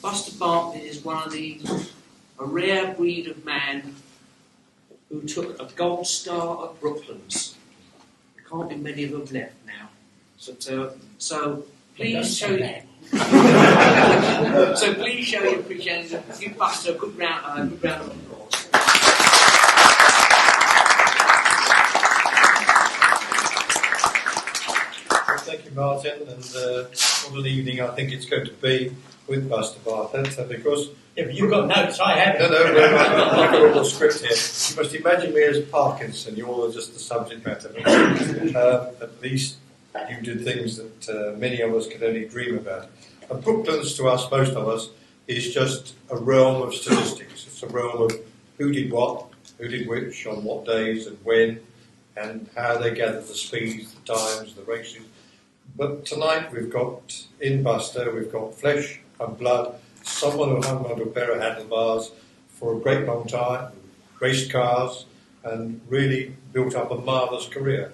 Buster Bartlett is a rare breed of man who took a gold star at Brooklands. There can't be many of them left now. So please show you. So please show your appreciation. Give Buster a good round of applause. Well, thank you, Martin, and what an evening I think it's going to be with Buster Bartlett, because... Yeah, but you've got notes, I haven't. No, I've got all the script here. You must imagine me as Parkinson, you're just the subject matter. At least you did things that many of us could only dream about. And Brooklands, to us, most of us, is just a realm of statistics. It's a realm of who did what, who did which, on what days and when, and how they gathered the speeds, the times, the races. But tonight we've got, in Buster, we've got flesh and blood, someone who hung onto a pair of handlebars for a great long time, raced cars, and really built up a marvellous career.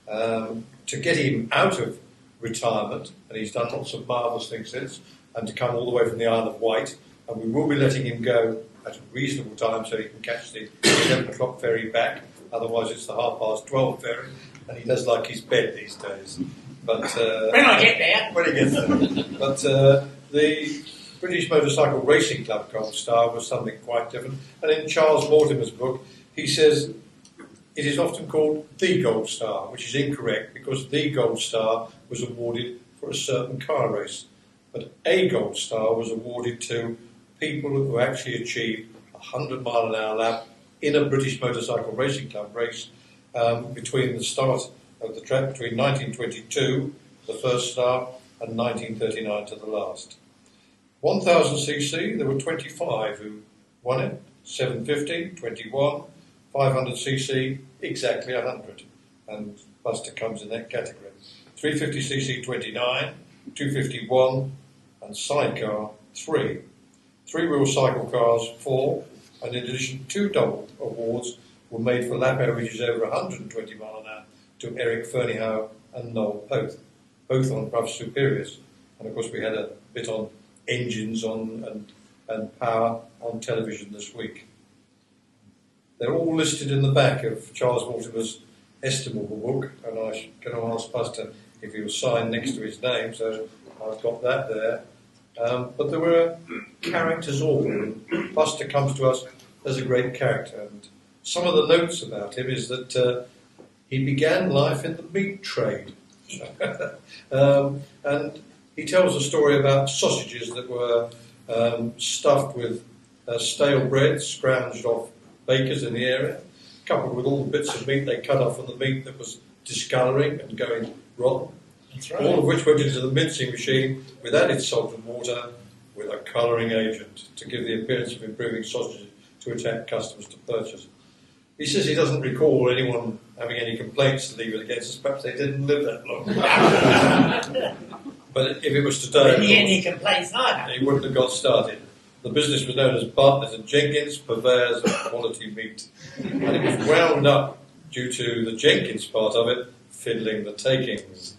To get him out of retirement, and he's done lots of marvellous things since, and to come all the way from the Isle of Wight, and we will be letting him go at a reasonable time so he can catch the 11 o'clock ferry back, otherwise it's the 12:30 ferry, and he does like his bed these days. But when I get there. When he gets there. But the British Motorcycle Racing Club Gold Star was something quite different, and in Charles Mortimer's book he says it is often called the Gold Star, which is incorrect because the Gold Star was awarded for a certain car race, but a Gold Star was awarded to people who actually achieved a 100-mile-an-hour lap in a British Motorcycle Racing Club race between the start of the track, between 1922, the first start, and 1939 to the last. 1000cc, there were 25 who won it, 750, 21, 500cc, exactly 100, and Buster comes in that category. 350cc, 29, 251, and sidecar, 3. Three-wheel cycle cars, 4, and in addition, 2 double awards were made for lap averages over 120 mile an hour to Eric Fernyhough and Noel Poth, both on Bruff Superiors. And of course we had a bit on engines and power on television this week. They're all listed in the back of Charles Mortimer's estimable book, and I'm going to ask Buster if he'll sign next to his name, so I've got that there. But there were characters all, and Buster comes to us as a great character. And some of the notes about him is that he began life in the meat trade. And he tells a story about sausages that were stuffed with stale bread, scrounged off bakers in the area, coupled with all the bits of meat they cut off from the meat that was discolouring and going rotten. Right. All of which went into the mincing machine with added salt and water with a colouring agent to give the appearance of improving sausages to attract customers to purchase. He says he doesn't recall anyone having any complaints to leave it against us. Perhaps they didn't live that long. But if it was today, any complaints either. He wouldn't have got started. The business was known as Bartlett and Jenkins, purveyors of quality meat. And it was wound up due to the Jenkins part of it, fiddling the takings.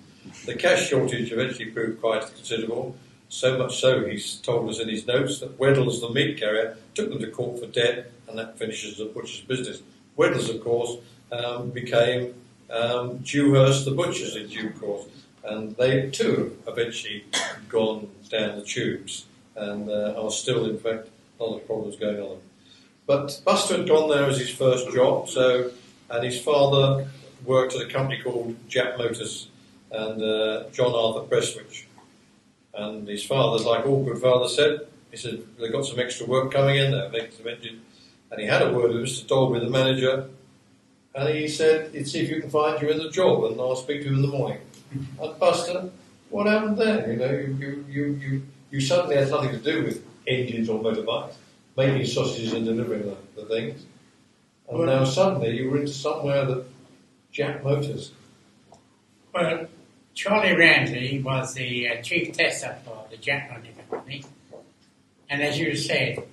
The cash shortage eventually proved quite considerable, so much so he's told us in his notes that Weddell's, the meat carrier, took them to court for debt, and that finishes the butcher's business. Weddell's, of course, became Dewhurst the butchers in due course, and they too have eventually gone down the tubes and are still, in fact, a lot of problems going on. But Buster had gone there as his first job, and his father worked at a company called Jack Motors and John Arthur Prestwich. And his father, like all good fathers said, he said, they've got some extra work coming in there, making some engine. And he had a word with Mr. Dolby, the manager, and he said, he'd see if you can find you in the job, and I'll speak to you in the morning. And Buster, what happened then? You know, you suddenly had nothing to do with engines or motorbikes, making sausages and delivering the things. And now suddenly you were into somewhere that Jack Motors. Well, Charlie Ramsey was the chief tester for the Jack Motor Company. And as you said,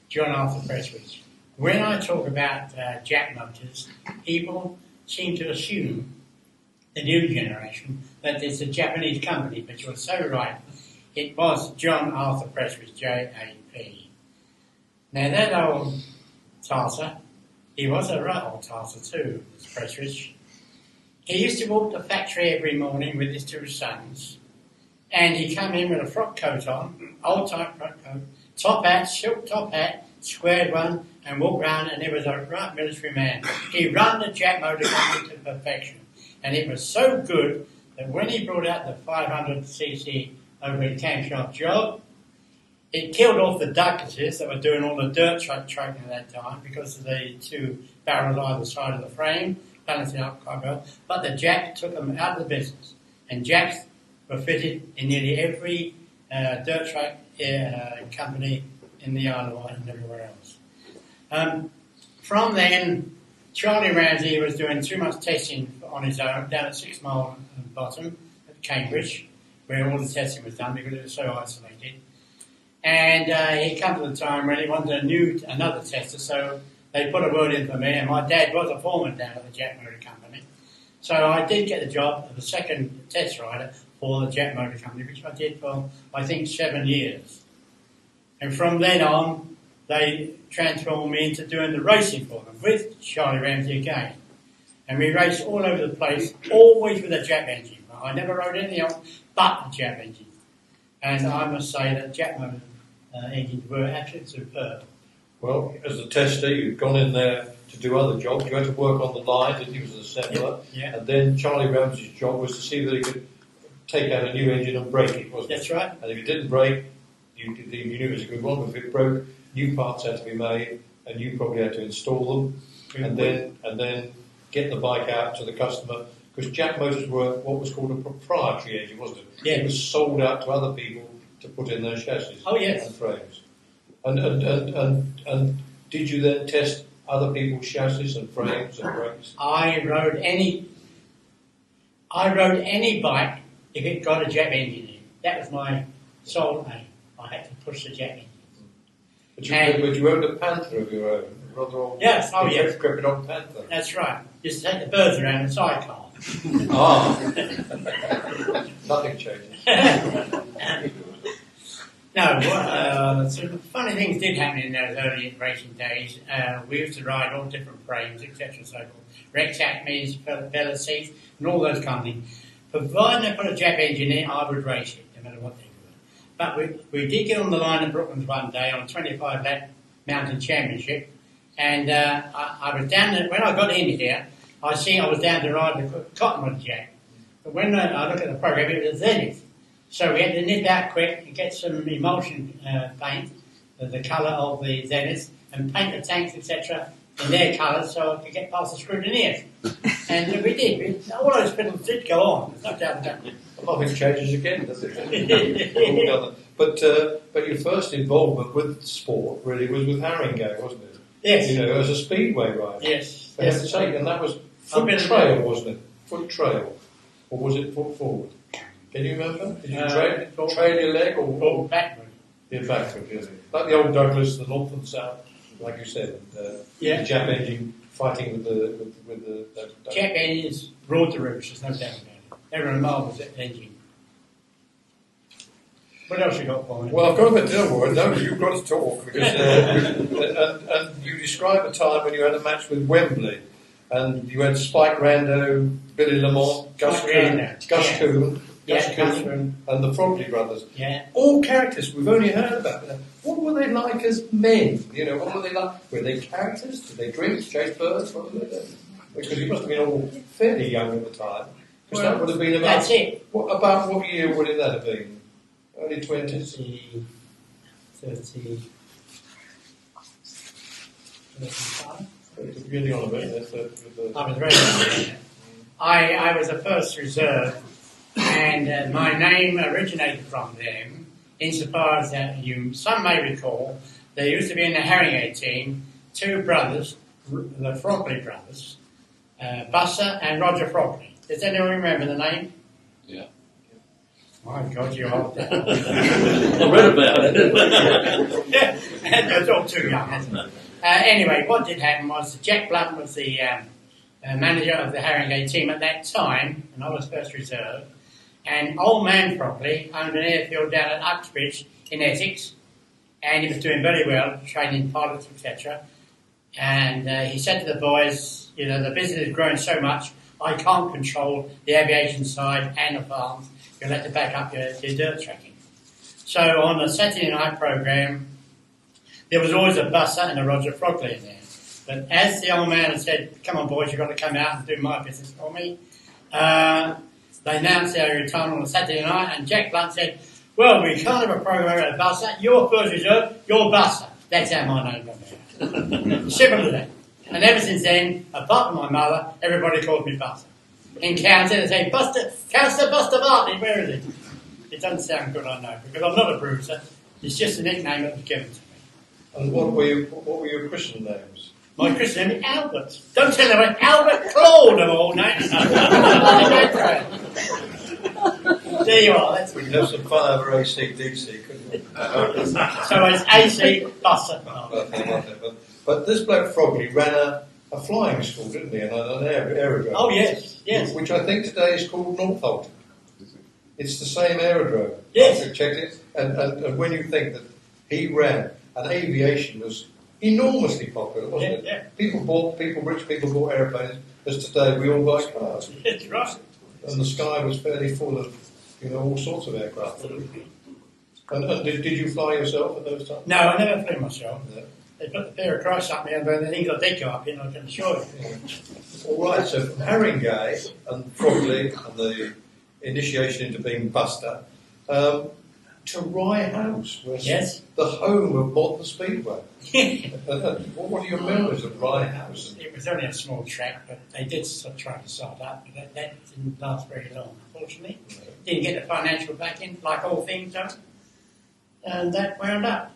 John Arthur Prestwich. When I talk about Jack Motors, people seem to assume, the new generation, that it's a Japanese company, but you're so right. It was John Arthur Prestwich, J.A.P. Now that old tartar, he was a right old tartar too, this Prestwich. He used to walk to the factory every morning with his two sons, and he'd come in with a frock coat on, old type frock coat, top hat, silk top hat, squared one, and walk round, and he was a right military man. He run the Jack Motor Company to perfection, and it was so good that when he brought out the 500cc over the camshaft job, it killed off the Douglases that were doing all the dirt trucking at that time because of the two barrels either side of the frame, balancing out quite well. But the Jack took them out of the business, and Jacks were fitted in nearly every dirt truck company in the Isle of Wight and everywhere else. From then, Charlie Ramsey was doing too much testing on his own down at 6 Mile Bottom at Cambridge, where all the testing was done because it was so isolated. And he come to the time when he wanted another tester, so they put a word in for me, and my dad was a foreman down at the Jack Motor Company. So I did get the job of the second test rider for the Jack Motor Company, which I did for, I think, 7 years. And from then on, they transformed me into doing the racing for them with Charlie Ramsey again. And we raced all over the place, always with a Jack engine. I never rode anything else but the Jack engine. And I must say that Jack Motor engines were absolutely superb. Well, as a tester, you'd gone in there to do other jobs. You had to work on the line, didn't you, as an assembler? Yeah. And then Charlie Ramsey's job was to see that he could take out a new engine and break it, wasn't it? That's right. And if it didn't break, you knew it was a good one. But if it broke, new parts had to be made, and you probably had to install them, and then get the bike out to the customer. Because Jack Motors were what was called a proprietary engine, wasn't it? Yeah. It was sold out to other people to put in their chassis and frames. And did you then test other people's chassis and frames and brakes? I rode any bike if it got a Jack engine in. That was my sole aim. I had to push the Jack engine. But you owned a Panther of your own, rather old. Yes, oh yes. Gripping on Panther. That's right. Just take the birds around in a sidecar. Nothing changes. No, some funny things did happen in those early racing days. We used to ride all different frames, etc. So forth. Rex Acme's, Bella seats, and all those kind of things. Provided they put a Jack engine in, I would race it, no matter what they were. But we did get on the line at Brooklands one day on a 25-lap mountain championship, and I was down there, when I got in here, I was down to ride the Cottonwood Jack. But when I look at the program, it was Zenith. So we had to nip out quick and get some emulsion paint, the colour of the Zenith, and paint the tanks, etc., in their colours so I could get past the scrutineers. And we did. All those fiddles did go on. There's no doubt about it. Nothing changes again, does it? But your first involvement with sport really was with Haringey, wasn't it? Yes. You know, as a speedway rider. Yes. I have to say, and that was foot trail, wasn't it? Foot trail. Or was it foot forward? Can you remember? Did you trail your leg or backward? Yeah, backward, yes. Like the old Douglas, the north and south, like you said. The Jap engine fighting with the Jap engines ruled the roost, there's no doubt about it. They were a marvellous engine. What else you got for me? Well, I've got a bit to worry. No, you've got to talk because and you describe a time when you had a match with Wembley, and you had Spike Rando, Billy Lamont, Gus Coon, and the Frogley brothers. Yeah. All characters we've only heard about. What were they like as men? You know, what were they like? Were they characters? Did they drink, chase birds? What were they doing? Because you must have been all fairly young at the time. Because that would have been about. That's it. About what year would that have been? Early 20s? 30. Really on a bit. I was very young. I was a first reserve, and my name originated from them, insofar as that some may recall, there used to be in the Haringey team 2 brothers, the Frogley brothers, Buster and Roger Frogley. Does anyone remember the name? Yeah. My God, you're old. I read about it. Yeah, it's all too young, hasn't it? Anyway, what did happen was Jack Blunt was the manager of the Haringey team at that time, and I was first reserve, And old man properly owned an airfield down at Uxbridge in Essex, and he was doing very well, training pilots, etc. And he said to the boys, you know, the business is growing so much, I can't control the aviation side and the farms. You'll have to back up your dirt tracking. So on the Saturday night programme, there was always a Busser and a Roger Frogley in there. But as the old man had said, come on boys, you've got to come out and do my business for me, they announced their retirement on Saturday night, and Jack Blunt said, well, we can't have a programme at a Busser, you're first reserve, you're Busser. That's how my name got out. Simple as that. And ever since then, apart from my mother, everybody called me Buster. In County, they say, Councillor Buster Bartlett, where is it? It doesn't sound good, I know, because I'm not a bruiser. It's just a nickname that was given to me. And what were your Christian names? My Christian name is Albert. Don't tell them, Albert Claude of all names. There you are. That's We'd have some fun over AC/DC, couldn't we? So it's AC Buster. But this bloke Frogley ran a flying school, didn't he? And an aerodrome. Oh, yes, yes. Which I think today is called Northolt. It's the same aerodrome. Yes. I checked it. And when you think that he ran, and aviation was enormously popular, wasn't it? Yeah. Rich people bought airplanes, as today we all buy cars. That's right. And the sky was fairly full of, all sorts of aircraft. And did you fly yourself at those times? No, I never flew myself. No. They put the pair of Christ up me, and the things I did go up in, I can assure you. Yeah. All right, so from Haringey and Frogley and the initiation into being Buster, to Rye House, where Yes. the home of modern speedway. What are your memories of Rye House? It was only a small track, but they did try to start up, but that didn't last very long, unfortunately. Didn't get the financial backing, like all things don't. And that wound up.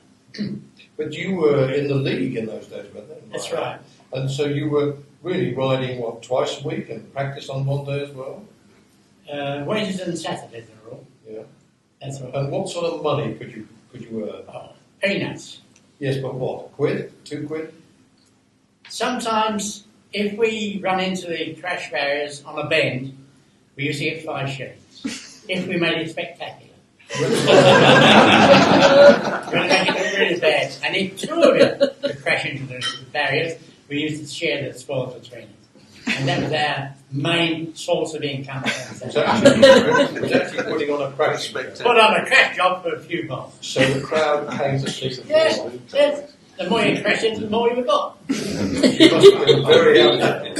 But you were in the league in those days, weren't you? That's right. And so you were really riding, twice a week and practice on one day as well? Wednesdays and Saturdays are all. Yeah. That's right. And what sort of money could you earn? Oh, peanuts. Yes, but what? £1? £2? Sometimes, if we run into the crash barriers on a bend, we usually get 5 shillings. If we made it spectacular. We're going to make it look really bad. And if 2 of you crash into the barriers, we used to share the spoils between us. And that was our main source of income. It was actually putting on a crash Put on a crash job for a few months. So the crowd came to see the Yes, yes. The more you crash into, the more you got. You must have been very happy.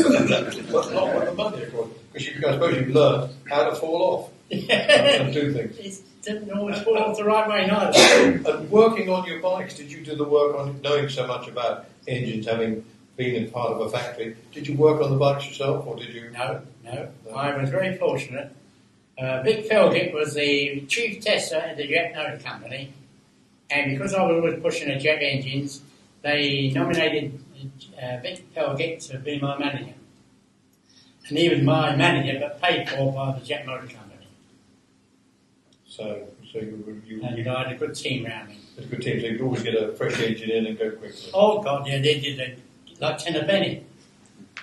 But not with the money, of course. Because I suppose you learned how to fall off and do things. It didn't always fall off the right way, neither. And working on your bikes, did you do the work on knowing so much about engines, having been in part of a factory? Did you work on the bikes yourself, or did you? No. I was very fortunate. Vic Felgate was the chief tester at the Jet Motor Company, and because I was always pushing the jet engines, they nominated Vic Felgate to be my manager. And he was my manager, but paid for by the Jet Motor Company. So you I had a good team around me. It's a good team, so you could always get a fresh engine in and go quickly. Oh God, yeah, they did like 10 a penny.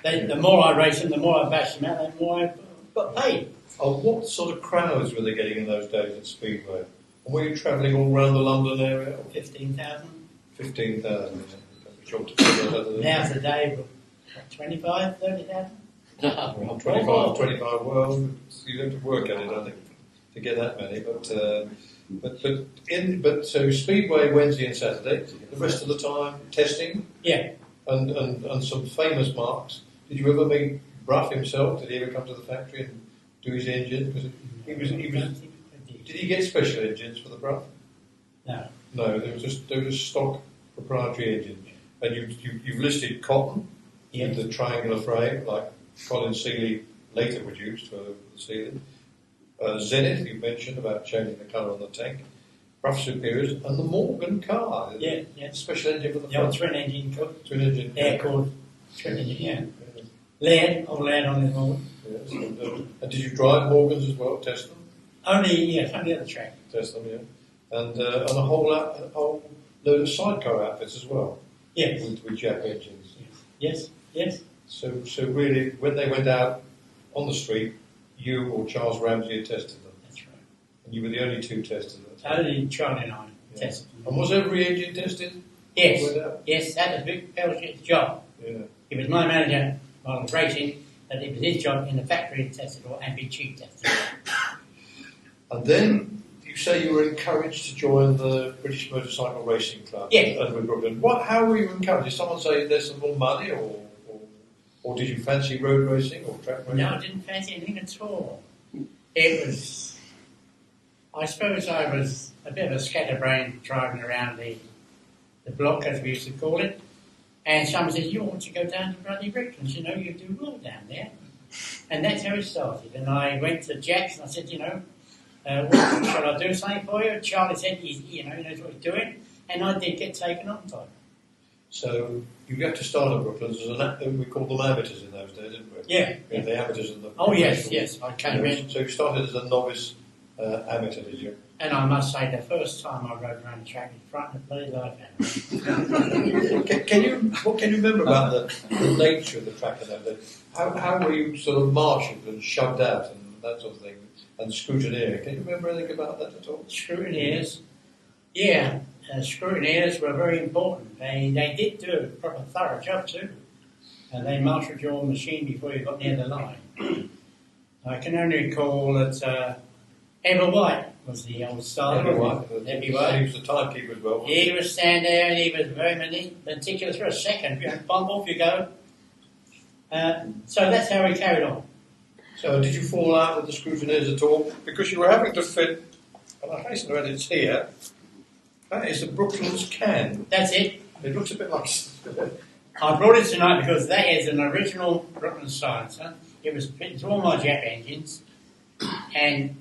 The more I raced them, the more I bashed them out, the more I got paid. Oh, what sort of crowds were they getting in those days at Speedway? And were you travelling all around the London area? 15,000. 15,000. Now's the day, 25, 30,000? 25, well, you have to work at it, I think, to get that many. But so Speedway Wednesday and Saturday, the rest of the time testing? Yeah. And some famous marks. Did you ever meet Bruff himself? Did he ever come to the factory and do his engine? Because did he get special engines for the Bruff? No. No, there was just stock proprietary engine. And you've listed Cotton, Yes. with the triangular frame, like Colin Seeley later produced for the Seeley. Zenith, you mentioned about changing the colour on the tank. Bruff Superiors, and the Morgan car. Yeah. Special engine for the The old front. twin engine called. Twin engine. Air called twin engine, yeah. Lead on his Morgan. Yes. And did you drive Morgans as well, test them? Only at the track. Test them, yeah. And a whole load of sidecar outfits as well. Yes. With Jap engines. Yes. So really, when they went out on the street, you or Charles Ramsey had tested them. That's And you were the only two tested at the time. Only Charlie and I tested. And was every engine tested? Yes, Without? yes, that was Vic Pelshit's job. Yeah. He was my manager while I was racing, but it was his job in the factory to test it all and be chief tester. And then you say you were encouraged to join the British Motorcycle Racing Club. Yes. At Brooklands. How were you encouraged? Did someone say there's some more money, or did you fancy road racing or track racing? No, I didn't fancy anything at all. It was, I suppose I was a bit of a scatterbrain driving around the block, as we used to call it, and someone said, you ought to go down to bloody Brooklands, you know, you do well down there. And that's how it started. And I went to Jack's and I said, you know, shall I do something for you? Charlie said, he knows what he's doing, and I did get taken on by him. So you got to start at Brooklands as we called them amateurs in those days, didn't we? Yeah. The amateurs and the. Oh yes, I came in. So you started as a novice amateur, did you? And I must say, the first time I rode around the track in front of the bloody life out. What can you remember about the nature of the track in those days? How were you sort of marshalled and shoved out and that sort of thing, and scrutineering? Can you remember anything about that at all? Scrutineers, yeah, scrutineers were very important. They did do a proper thorough job too. And they marshalled your machine before you got near the line. I can only recall that Ever White was the old star. Every White. Every White. He was the timekeeper as well. He would stand there and he was very meticulous for a second. Bump off you go. So that's how we carried on. So did you fall out with the scrutineers at all? Because you were having to fit, and I hasten to add it's here, that is the Brooklands can. That's it. It looks a bit like... I brought it tonight because that is an original Brooklands silencer. It's all my Jap engines. And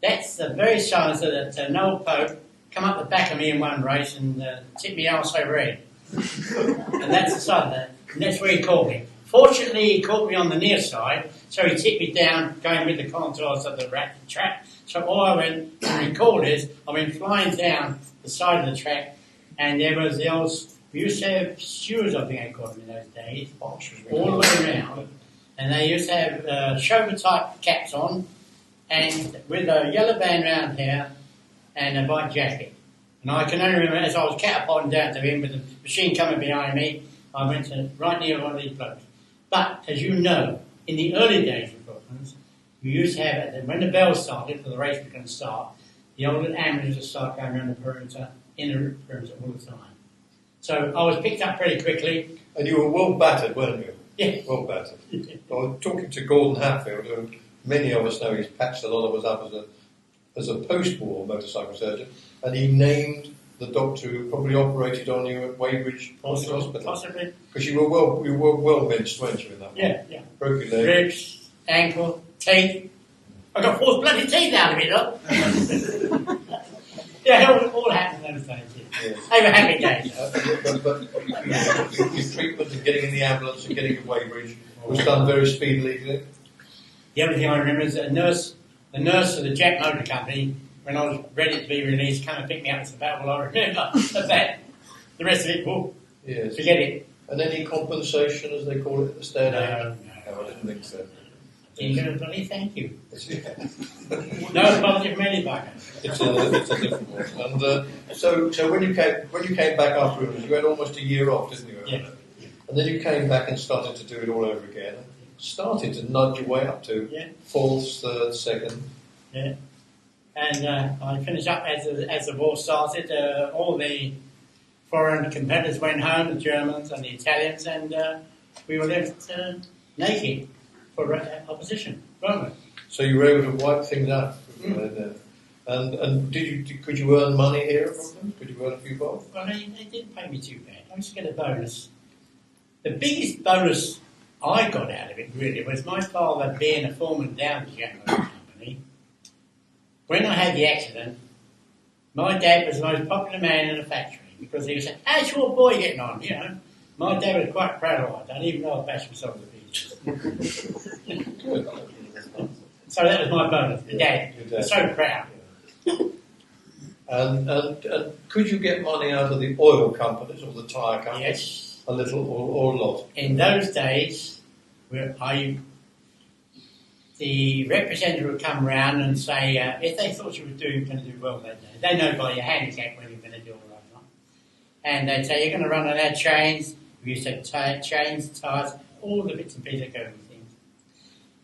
that's the very silencer that Noel Pope come up the back of me in one race and tipped me arse over head. And that's the silencer. And that's where he caught me. Fortunately, he caught me on the near side, so he tipped me down, going with the contours of the track. So all I went and recalled is, I went flying down the side of the track, and there was the old, we used to have shoes, I think I called them in those days, all the way around. And they used to have chauffeur-type caps on, and with a yellow band round here, and a white jacket. And I can only remember, as I was catapulting down to him with the machine coming behind me, I went to right near one of these blokes. But, as you know, in the early days of Brooklands, we used to have, when the bell started for the race was going to start, the old amateurs would start going around the perimeter, in the perimeter all the time. So I was picked up pretty quickly. And you were well battered, weren't you? Yeah. Well battered. I was talking to Gordon Hatfield, who many of us know he's patched a lot of us up as a post-war motorcycle surgeon, and he named the doctor who probably operated on you at Weybridge Hospital. Possibly. Because you were well minced, weren't you, in that one? Yeah. Broke your leg. Ribs, ankle, teeth. I got 4 bloody teeth out of it, look. Yeah, it all happened in those days. Yeah. Yes. They were happy days. But your treatment and getting in the ambulance and getting to Weybridge was done very speedily, did it? The only thing I remember is that the nurse of the Jack Motor Company, when I was ready to be released, came and picked me up and said, about all I remember of that. The rest of it, well, Yes. forget it. And any compensation, as they call it, at the state No. I didn't think so. Didn't get a bloody thank you. Yeah. No apology from anybody. It's a different one. And so when you came back afterwards, you had almost a year off, didn't you? Yeah. And then you came back and started to do it all over again. Started to nudge your way up to fourth, third, second. Yeah. And I finished up as the war started. All the foreign competitors went home, the Germans and the Italians, and we were left naked for opposition, weren't we? So you were able to wipe things out. And could you earn money here at Brooklands? Could you earn a few bob? Well, they didn't pay me too bad. I used to get a bonus. The biggest bonus I got out of it, really, was my father being a foreman down at the Jack Motor Company. When I had the accident, my dad was the most popular man in the factory because he would say, how's your boy getting on? You know, my dad was quite proud of it. I don't even know I bashed myself to pieces. So that was my bonus, the dad. Was so proud. And could you get money out of the oil companies or the tyre companies? Yes. A little or a lot? In those days, the the representative would come round and say if they thought you were going to do well that day. They know by your handicap whether you're going to do all right or not. And they'd say, you're going to run on our chains. We used to have chains, tyres, all the bits and pieces that go with things.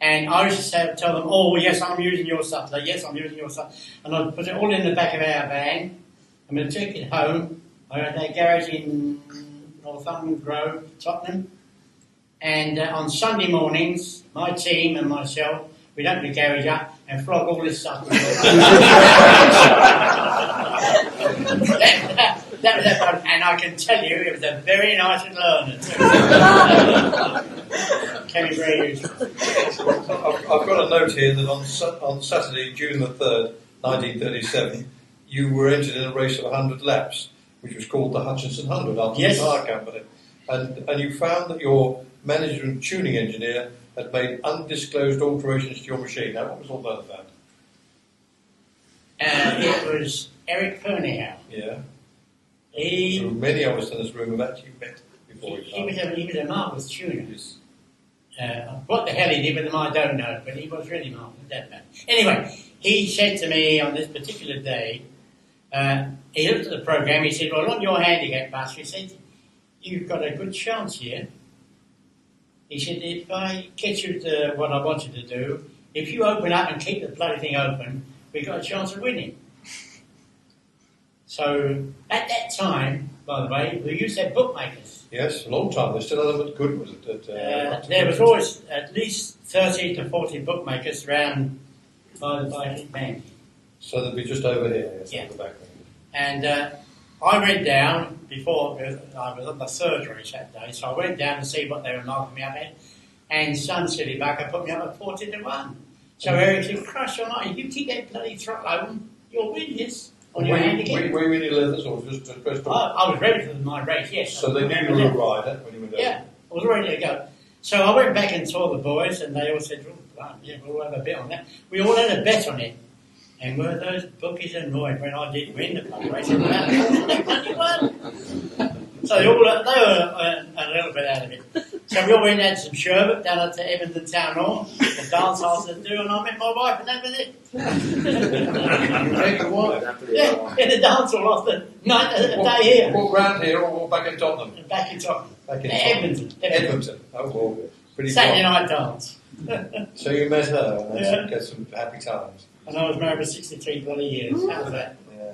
And I used to tell them, oh, yes, I'm using your stuff. Like, yes, I'm using your stuff. And I'd put it all in the back of our van. I'm going to take it home. I had a garage in Northumberland Grove, Tottenham. And on Sunday mornings, my team and myself, we'd open the garage up and flog all this stuff. That was fun. And I can tell you, it was a very nice learner. Can be very useful. I've got a note here that on Saturday, June the 3rd, 1937, you were entered in a race of 100 laps, which was called the Hutchinson 100 after the tyre company. And you found that your manager and tuning engineer had made undisclosed alterations to your machine. Now, what was all that about? It was Eric Pernihow. Yeah. So many of us in this room have actually met before he was a marvellous tuner. Yes. What the hell he did with them, I don't know, but he was really marvellous, that man. Anyway, he said to me on this particular day, he looked at the programme, he said, well, on your handicap bus, he said, you've got a good chance here. He said, if I get you to what I want you to do, if you open up and keep the bloody thing open, we've got a chance of winning. So, at that time, by the way, we used to have bookmakers. Yes, a long time. There's still another good, was it? There was always at least 30 to 40 bookmakers around by the bank. So they'd be just over here, yes, yeah. At the back. And I went down before, I was on the third race that day, so I went down to see what they were marking me up at, and Sun City Bucker put me up at 40 to 1. So Eric said, Christ almighty, if you keep that bloody throttle open, you'll win this. On your handicap. Were you in your leathers or just first? I was ready for my race, yes. So they knew you were a rider when you went down? Yeah, I was ready to go. So I went back and saw the boys, and they all said, oh, yeah, we'll have a bet on that. We all had a bet on it. And were those bookies annoyed when I did win the bloody race? They won. So they were a little bit out of it. So we all went and had some sherbet down at the Evandon Town Hall, the dance hall to do, and I met my wife, and that was it. You met your wife? Yeah, in the dance hall after day here. What round here or back in Tottenham? Back in Tottenham. Back in Edmonton. Oh, well, pretty Saturday far. night dance. So you met her and Yeah. get some happy times. And I was married for 63 bloody years. How was that? Yeah.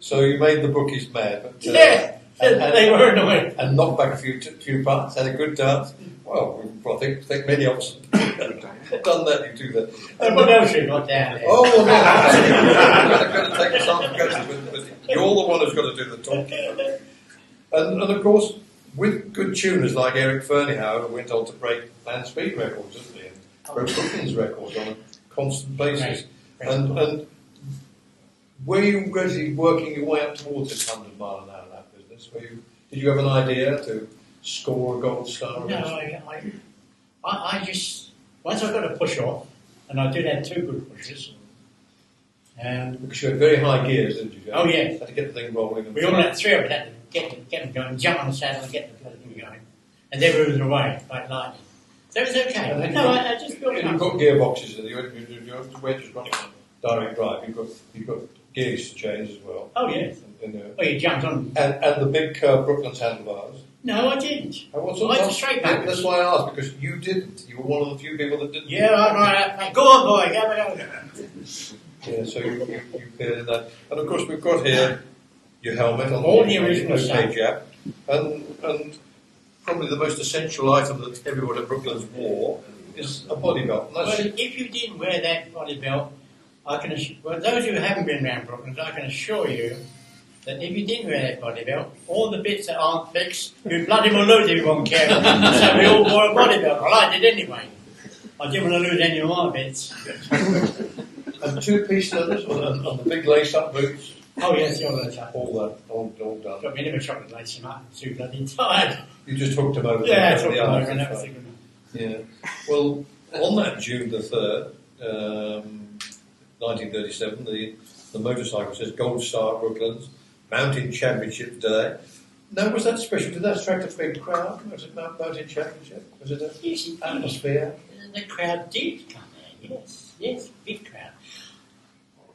So you made the bookies mad. But, Yeah, they were annoyed. And knocked back a few parts, had a good dance. Well, I think many of us have done that. You do that. And what else you got down there? Oh, well, no, absolutely. You've got to take some credit, but you're the one who's got to do the talking. And of course, with good tuners like Eric Ferniehow, who went on to break land speed records, didn't he? And broke Brooklands records on a constant basis. Right. And were you gradually working your way up towards this 100 mile an hour in that business? Did you have an idea to score a gold star? No, I just, once I got a push off, and I did have 2 good pushes. Because you had very high gears, didn't you? Oh, yeah. Had to get the thing rolling. We all had 3 of us had to get them going, jump on the saddle and get the bloody thing going. And they were away like lightning. So it was okay. I just built You've up. got gearboxes, and you're just running on direct drive. You've got gears to change as well. Oh, yes. And You jumped on. the big Brooklands handlebars. No, I didn't. I went to straight back. That's why I asked, because you didn't. You were one of the few people that didn't. Yeah, right. Go on, boy. Go. Yeah, so you appeared in that. And of course, we've got here your helmet on All the original stuff. Jap, and probably the most essential item that everyone at Brooklands wore is a body belt. Well, if you didn't wear that body belt, those who haven't been around Brooklands, I can assure you that if you didn't wear that body belt, all the bits that aren't fixed, you bloody well lose if you weren't careful. So we all wore a body belt. Well, I did anyway. I didn't want to lose any of my bits. And 2-piece leathers on the big lace-up boots. Oh yes, all that stuff. All done. Got me never chocolate lace him up. Too bloody tired. You just hooked them over. Yeah, I the took them arms, over and that that's was right. good. Yeah. Well, on that June the 3rd, 1937, the motorcycle says Gold Star Brooklands Mountain Championship Day. Now, was that special? Did that attract a big crowd? Was it Mountain Championship? Was it an atmosphere? The crowd did come there, Yes, big crowd.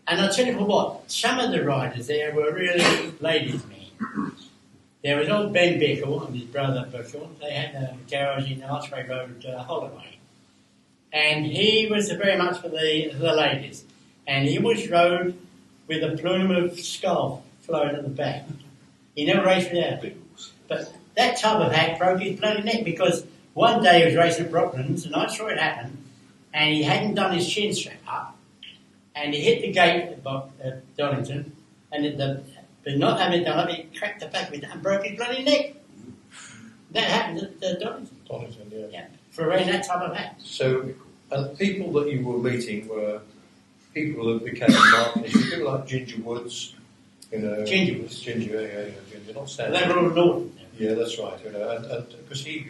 And I'll tell you what, some of the riders there were really ladies' men. There was old Ben Bickle and his brother Bickle. They had a garage in Archway Road, Holloway. And he was very much for the ladies. And he always rode with a plume of skull flowing at the back. He never raced without it. But that type of hat broke his bloody neck because one day he was racing at Brooklands, and I saw it happen, and he hadn't done his chin strap up, and he hit the gate at Donington, and but not having it done up, he cracked the back of it and broke his bloody neck. That happened at Donington. Donington, yeah. Yeah, for wearing that type of hat. So, and people that you were meeting were people that became markets, people like Ginger Woods, Ginger Woods. Ginger, not Stanley. They were all Norton. Yeah, that's right. And because he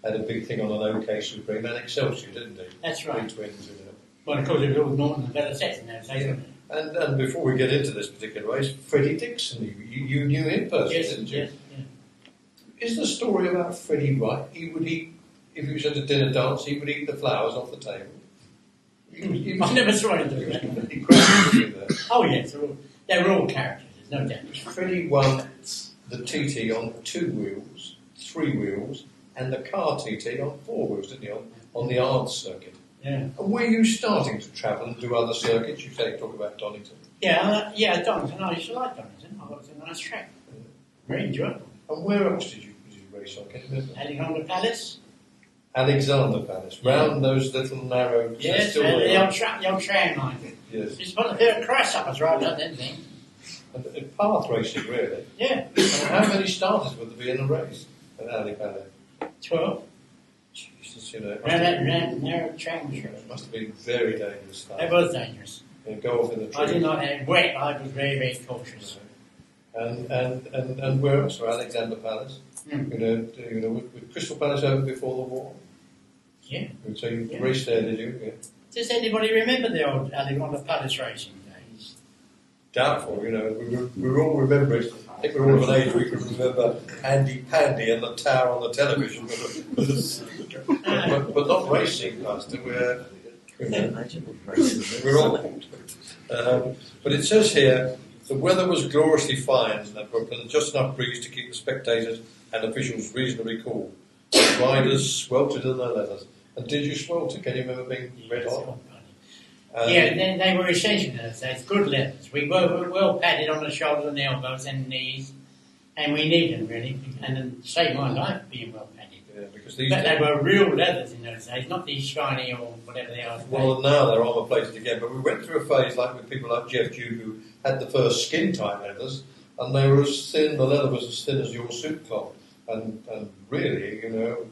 had a big thing on an OK Supreme and Excelsior, didn't he? That's right. Big twins, Well, of course, it was all Norton and better sets in those days, wasn't it? And before we get into this particular race, Freddie Dixon, you knew him personally, didn't you? Yes, yeah. Is the story about Freddie right? If he was at a dinner dance, he would eat the flowers off the table. I never saw him do that. Incredible. Oh, yes, they were all characters, there's no doubt. Freddie won the TT on 2 wheels, 3 wheels, and the car TT on 4 wheels, didn't he? On the Ards circuit. Yeah. And were you starting to travel and do other circuits? You talk about Donington. Yeah, Donington. I used to like Donington. I thought it was a nice track. Very enjoyable. And where else did you race on? Can you remember? Alexander Palace. Alexander Palace. Round those little narrow... Yes, the old tram line. Yes. Just put a Christ up was right up that thing. And path racing, really. Yeah. And how many starters would there be in a race at Ali Palace? 12. Jesus, Round that narrow tram was it must have been very dangerous stuff. It was dangerous. And go off in the tree. I did not have wet. I was very, very cautious. And where else? So Alexander Palace. With Crystal Palace over before the war. Yeah. So you raced there, did you? Yeah. Does anybody remember the old Alexander Palace racing days? Doubtful, we all remember it. I think we're all of an age we can remember Andy Pandy and the tower on the television, but not racing, Master. We're all. But it says here the weather was gloriously fine at Brooklyn, and just enough breeze to keep the spectators and officials reasonably cool. The riders sweltered in their leathers. And did you swelter? Can you remember being red hot? They were essential in those days, good leathers. We were well padded on the shoulders and the elbows and knees, and we needed them really, and it saved my life being well padded. Yeah, because they were real leathers in those days, not these shiny or whatever they are today. Well, now they're armour plated again, but we went through a phase like with people like Jeff Duke who had the first skin tight leathers, and they were as thin, the leather was as thin as your suit cloth, and really, you could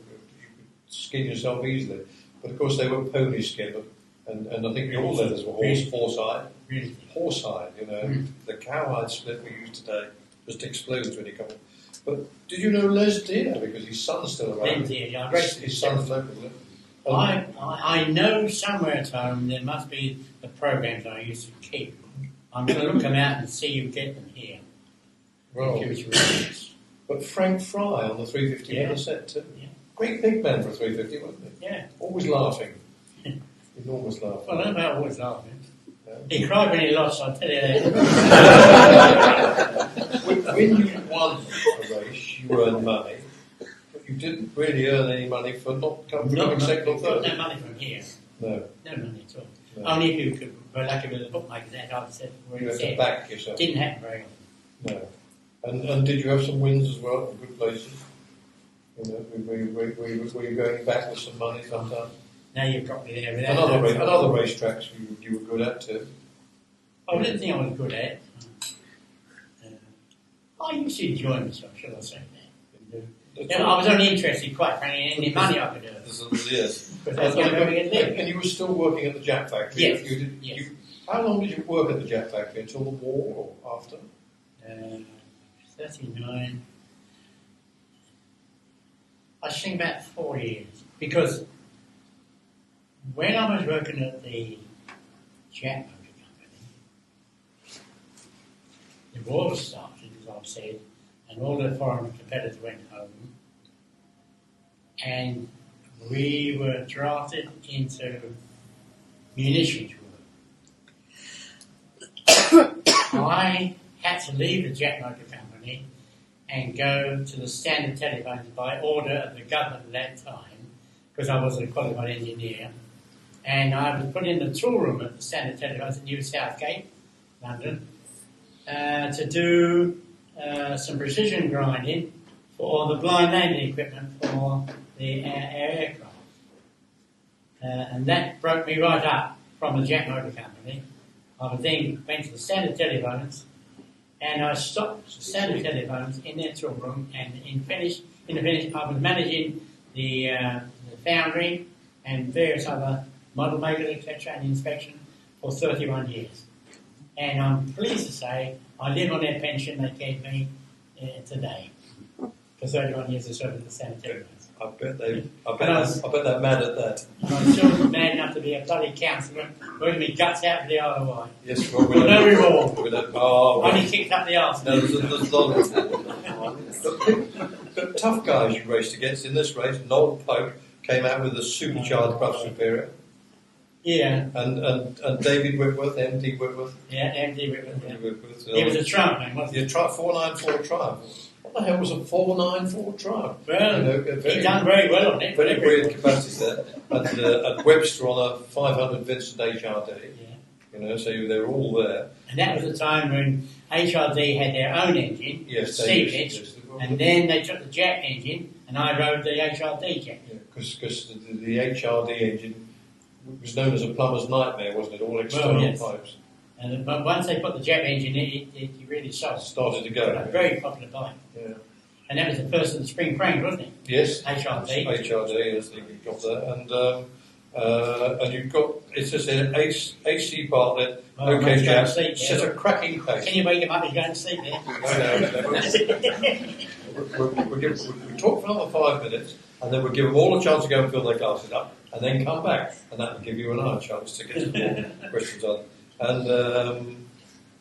skin yourself easily. But of course they were pony skin, and I think all leathers were horsehide. Really? Horsehide, The cowhide split we use today just explodes when you come in. But did you know Les Deer? Because his son's still around. Les Deer, yeah. His son's local. I know somewhere at home there must be the programs I used to keep. I'm going to look them out and see you get them here. Well, but Frank Fry on the 350 on the set too. Yeah. Great big man for a 350, wasn't he? Yeah. Always laughing. Enormous laugh. Well, I don't know about always laughing. Yeah. He cried when he lost, I'll tell you that. when you won a race, you earned money, but you didn't really earn any money for not coming second or third. No money from here. No. No money at all. No. Only if you were lucky with the bookmakers that I've said. You had to back yourself. Didn't happen very often. No. And did you have some wins as well in good places? Were you going back with some money sometimes? Now you've got me there. And other racetracks you were good at too? I didn't think I was good at. I used to enjoy myself, shall I say that. I was only interested, quite frankly, in any money I could earn. Yes. And you were still working at the Jack Factory? Yes. Yes. How long did you work at the Jack Factory? Until the war or after? 39. I think about 4 years. Because when I was working at the Jack Motor Company, the war started, as I've said, and all the foreign competitors went home. And we were drafted into munitions were. I had to leave the Jet Motor Company and go to the Standard Telephones by order of the government at that time, because I was a qualified engineer. And I was put in the tool room at the Standard Telephones at New Southgate, London, to do some precision grinding for the blind landing equipment for the aircraft. And that broke me right up from the Jet Motor Company. I then went to the Standard Telephones, and I stopped the Standard Telephones in their tool room, and in the finish, I was managing the foundry and various other model makers, etc., and inspection for 31 years. And I'm pleased to say I live on their pension they gave me today for 31 years of service at the Standard Telephones. I bet they're mad at that. I'm still mad enough to be a bloody councillor, working my guts out for the Isle of Wight. Yes, well, With no reward. Oh, Only kicked up the arse. no, there's a lot of but tough guys you raced against in this race. Noel Pope came out with a supercharged Brush Superior. Yeah. And David Whitworth, MD Whitworth. Yeah, MD Whitworth. Yeah. Whitworth. He was a Triumph man, wasn't he? You tried 494 Triumph. What the hell was a 494 Triumph? Well, he done very well on it. Very weird capacity there. And Webster on a 500 Vincent HRD. Yeah. So they were all there. And that was the time when HRD had their own engine, Yes, Stevenage, and then they took the jet engine, and I rode the HRD jet. Yeah, because the HRD engine was known as a plumber's nightmare, wasn't it? All external pipes. But once they put the jet engine in, it really sold. Started to go. A very popular bike. Yeah. And that was the first of the spring crank, wasn't it? Yes. HRD. HRD, as they got there. And you've got, it says here, AC Bartlett, OK Jazz, set a cracking pace. Can you wake him up? He's going to sleep there. We'll talk for another 5 minutes, and then we'll give them all a chance to go and fill their glasses up, and then come back, and that will give you another chance to get some more questions on.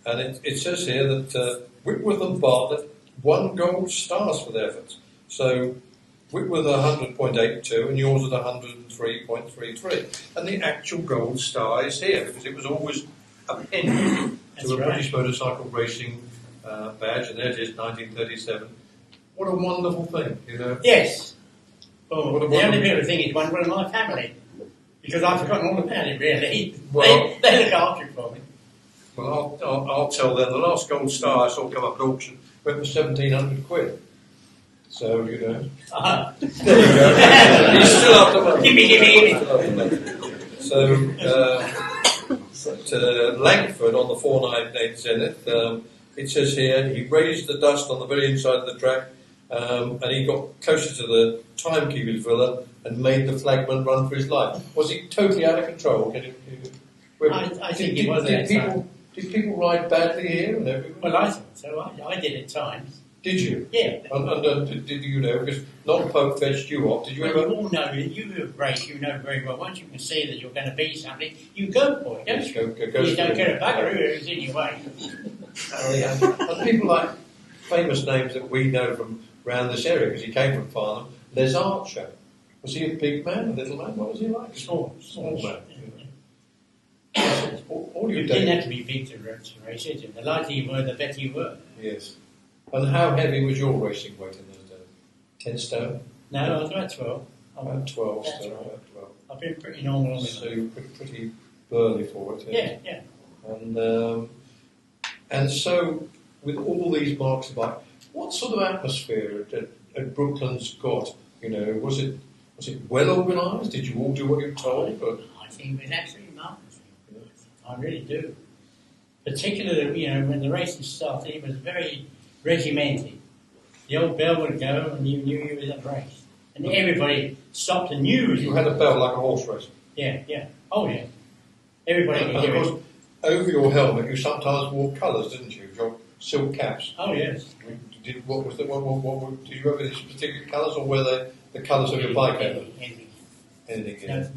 And it says here that Whitworth and Bartlett won gold stars for their efforts. So Whitworth 100.82 and yours at 103.33. And the actual gold star is here because it was always appended to a British Motorcycle Racing badge, and there it is, 1937. What a wonderful thing, Yes. Oh, the only beautiful thing is one in my family, because I've forgotten all about it, really. Well, they look after it for me. Well, I'll tell them. The last gold star I saw come up at auction went for 1,700 quid. So, There you go. He's still up the money. Gimme. So, Langford on the 498 Zenith, it says here, he raised the dust on the very inside of the track, and he got closer to the timekeeper's villa and made the flagman run for his life. Was he totally out of control? I think he was. Did people ride badly here and everywhere? Well, I thought so. I did at times. Did you? Yeah. And did you know? Because Noel Pope fetched you off. Did you ever? You all know, you race, you know very well. Once you can see that you're going to be something, you go for it, don't you? Go you don't care a bugger who's in your way. And people like famous names that we know from around this area, because he came from Farnham. Les Archer. Was he a big man, a little man? What was he like? Small man. All You you didn't have to be big to race it. The lighter you were, the better you were. Yes. And how heavy was your racing weight in those days? 10 stone? No, I was about 12. About 12 That's stone. right. About 12. I've been pretty normal on it. So you're pretty burly for it. Yeah. And so, with all these marks about, what sort of atmosphere had Brooklands got? Was it well organised? Did you all do what you were told? I think it was absolutely marvellous. I really do. Particularly, when the racing started, it was very regimented. The old bell would go, and you knew you was at the race, and everybody stopped and knew. You had a bell like a horse race. Yeah. Oh yeah. Everybody could hear it. Over your helmet, you sometimes wore colours, didn't you? Your silk caps. Oh yes. Did you have any particular colours, or were they the colours of your bike? Anything. No,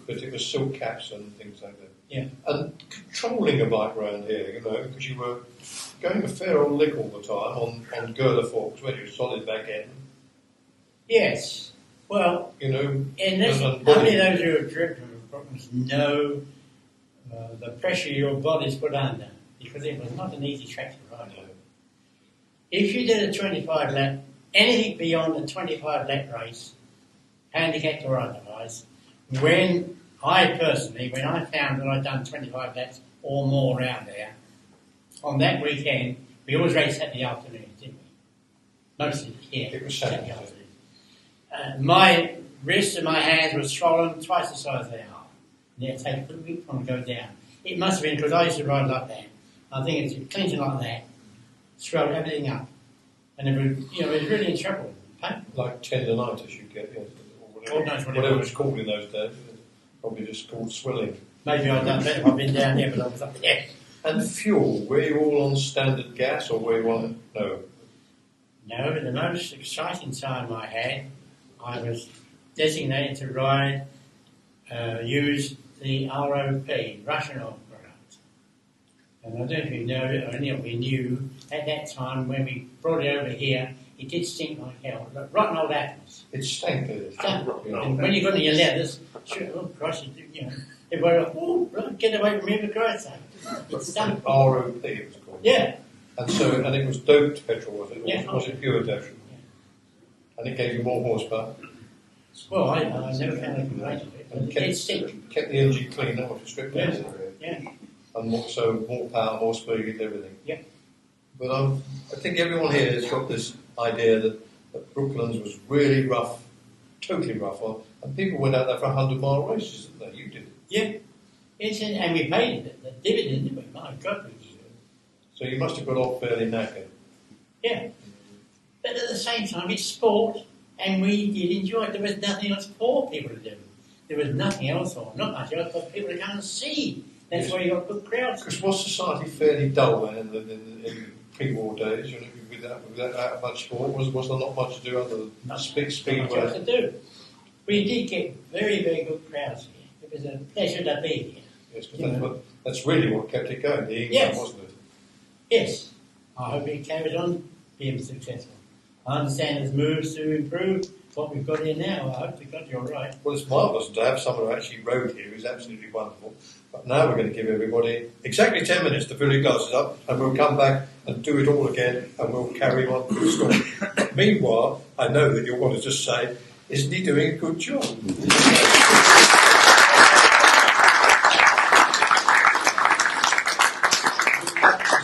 But it was silk caps and things like that. Yeah. And controlling a bike around here, because you were going a fair old lick all the time on girder forks, weren't you? Solid back end. Yes. Well, And how many of those who have driven from Brooklands know the pressure your body's put under, because it was not an easy track to ride over. If you did a 25 lap, anything beyond a 25 lap race, handicapped or otherwise, when I found that I'd done 25 laps or more around there, on that weekend, we always raced Saturday afternoon, didn't we? Mostly, yeah. It was Saturday afternoon. My wrists and my hands were swollen twice the size they are. And they'd take a week from go down. It must have been because I used to ride like that. I think it's clinching like that, swelled everything up. And it was, it was really in trouble. Like tendonitis you get, yes, or God knows what it whatever was. it's called in those days. Probably just called swelling. Maybe I've done better if I've been down there, but I was up there. And fuel, were you all on standard gas or were you on, no? No, but the most exciting time I had, I was designated to ride, use the ROP, Russian oil product. And I don't know if you know, or any of you knew, at that time when we brought it over here, it did stink like hell. Rotten old apples. It stank, did it? And when you got in your leathers, oh Christ, everybody, oh, get away from me for Christ's sake. It stunk. ROP it was called. Yeah. And it was doped petrol, was it? Yeah. Was it pure petrol? Yeah. And it gave you more horsepower. Well, I never found a complaint of it, but And it did stink. kept the engine clean, that was a strict Yeah. engine. Yeah. And more power, more speed, everything. Yeah. But I think everyone here has got this idea that Brooklands was really rough, totally rough, and people went out there for 100-mile races, didn't they? You did. Yeah. And we paid it, the dividend, didn't we? My God, we did. So you must have got off fairly knackered. Yeah. But at the same time, it's sport, and we did enjoy it. There was nothing else for people to do. There was nothing else, or not much else, for people to come and see. That's why you got good crowds. Because was society fairly dull then in pre-war days? Without much sport, was there not much to do other than speed Not much else to do. We did get very, very good crowds here. It was a pleasure to be here. Yes, because that's really what kept it going, the income, Yes. wasn't it? Yes. I hope it carries on being successful. I understand there's moves to improve what we've got here now. I hope to God you're right. Well, it's marvellous to have someone who actually rode here. It's absolutely wonderful. But now we're going to give everybody exactly 10 minutes to fill your glasses up, and we'll come back and do it all again, and we'll carry on with the story. Meanwhile, I know that you'll want to just say, isn't he doing a good job?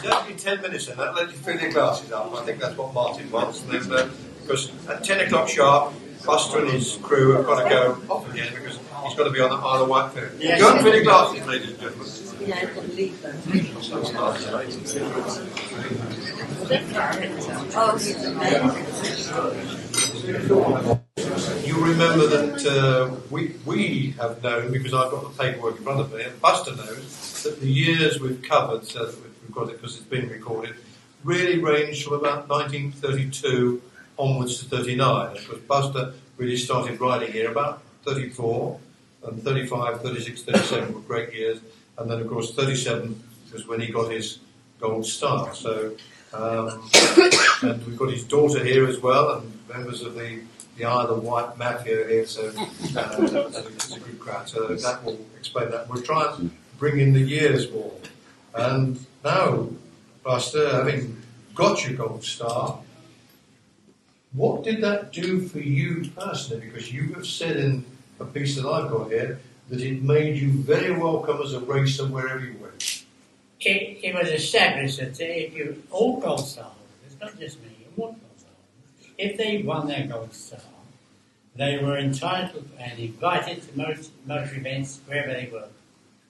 Exactly 10 minutes then, that'll let you fill your glasses up. I think that's what Martin wants. And then, because at 10 o'clock sharp, Buster and his crew have got to go off again because he's got to be on the Isle of Wight Fair. Yes. Go and fill your glasses, ladies and gentlemen. Yeah, I can leave them. Oh, he's amazing. You remember that we have known, because I've got the paperwork in front of me, and Buster knows, that the years we've covered, so that we've got it because it's been recorded, really ranged from about 1932 onwards to 39. Because Buster really started riding here about 34, and 35, 36, 37 were great years, and then of course 37 was when he got his Gold Star. So, and we've got his daughter here as well, and members of the Isle of Wight Mafia here, so it's a good crowd. So that will explain that. We'll try and bring in the years more. And now, Buster, having got your Gold Star, what did that do for you personally? Because you have said in a piece that I've got here that it made you very welcome as a racer wherever you went. It was established that if you all Gold Star holders, not just me, all Gold Star holders, if they won their Gold Star, they were entitled and invited to most events wherever they were,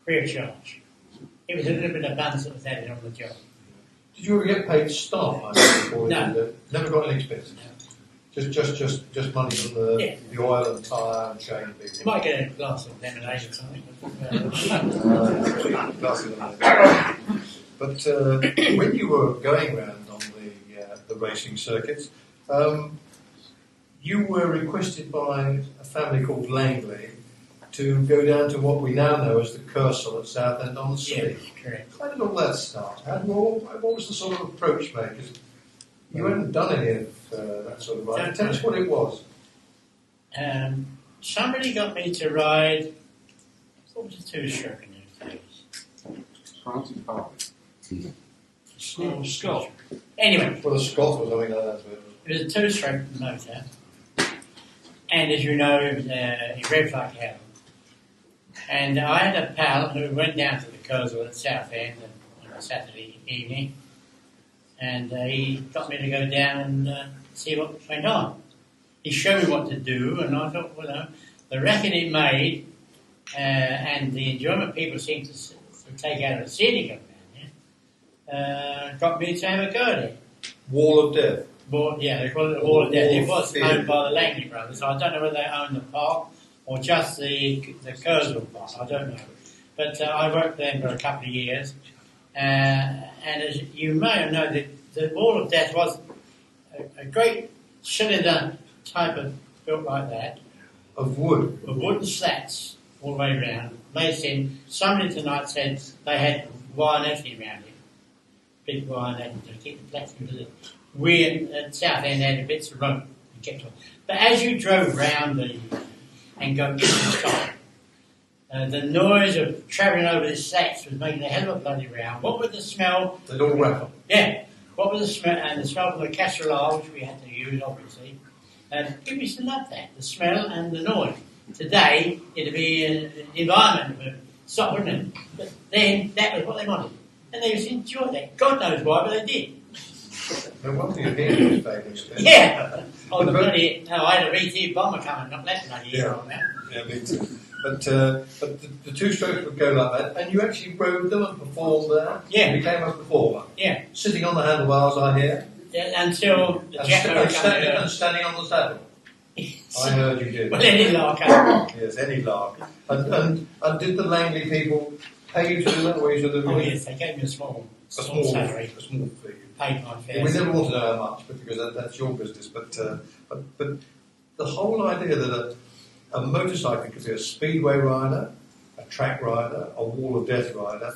free of charge. It was a little bit of buns that was added on the job. Did you ever get paid staff money before you No. did that? Never got any expenses? Just money from the oil and tyre and chain You people. might get a glass of lemonade or something. But when you were going around on the racing circuits, you were requested by a family called Langley to go down to what we now know as the Kersal at Southend on the Sea. Yeah, correct. How did all that start? What was the sort of approach made? 'Cause you hadn't done any of that sort of riding. Tell us what it was. Somebody got me to ride What was the two-stroke in those days? Francis Park. Oh, Scott. Anyway, Well, a Scott or something like that. it was a two-stroke motor, and as you know, it revved like hell. And I had a pal who went down to the Kurzweil at Southend on a Saturday evening, and he got me to go down and see what went on. He showed me what to do, and I thought, well, the racket it made, and the enjoyment people seemed to take out of seeing it go down there, got me to have a go at it. Wall of Death. Yeah, they call it the Wall of Death. It was Fear. owned by the Langley brothers. So I don't know whether they owned the park or just the Kurzweil park. I don't know. But I worked there for a couple of years. And as you may have known, the Wall of Death was a great cylinder type of built like that, Of wood. with wooden slats all the way around. Made in. Somebody tonight said they had wire netting around it. Big wire netting to keep the plastic to the. We at Southend had bits of rope and kept on. But as you drove round and go inside, the noise of travelling over the slats was making a hell of a bloody round. What was the smell? They'd all rattle. Yeah. What was the smell? And the smell from the casserole, which we had to use, obviously. People used to love that, the smell and the noise. Today, it'd be an environment for stop, wouldn't it? But then, that was what they wanted. And they used to enjoy that. God knows why, but they did. No wonder your hearing was famous. Yeah. Oh, the bloody, no, I had a VT bomber coming, not that bloody year on that. Yeah, me too. But the two strokes would go like that, and you actually rode them and performed there. Yeah. You became a performer. Yeah. Sitting on the handlebars, I hear. Yeah, until the And, jack and standing on the saddle. I heard you did. Well, any lark up. Yes, any lark. And did the Langley people pay you to do that, or you to do Oh, yes, they gave me a small salary. A small fee. Paid my fares. We never want to know how much, but because that's your business. But the whole idea that a motorcycle could be a speedway rider, a track rider, a wall of death rider,